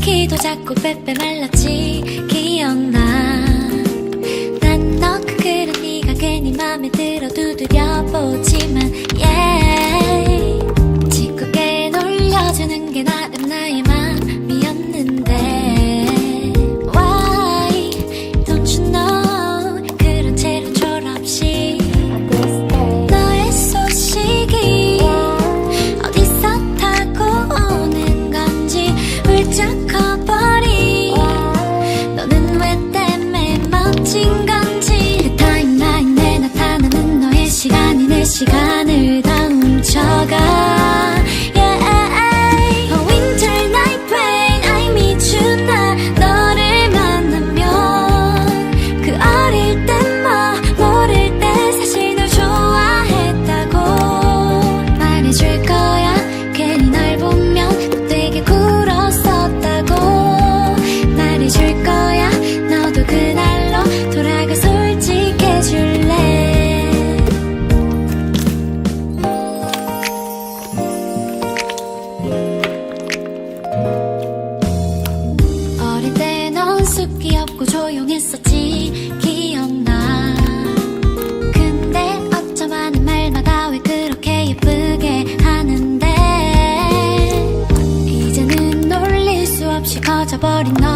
키도 작고 빼빼 말랐지 기억나. 난 너 그 그런 네가 괜히 맘에 들어 두드려보지만 yeah. 짓궂게 놀려주는 게 나름 나의 맘이었는데 Why don't you know 그런 채로 졸업식 너의 소식이 어디서 타고 오는 건지 훌쩍 커버린 너는 왜 때문에 멋진 건지 내 타임라인에 나타나는 너의 시간이 내 시간을 다 훔쳐가. 숲이 없고 조용했었지 기억나. 근데 어쩜 하는 말마다 왜 그렇게 예쁘게 하는데 이제는 놀릴 수 없이 커져버린 너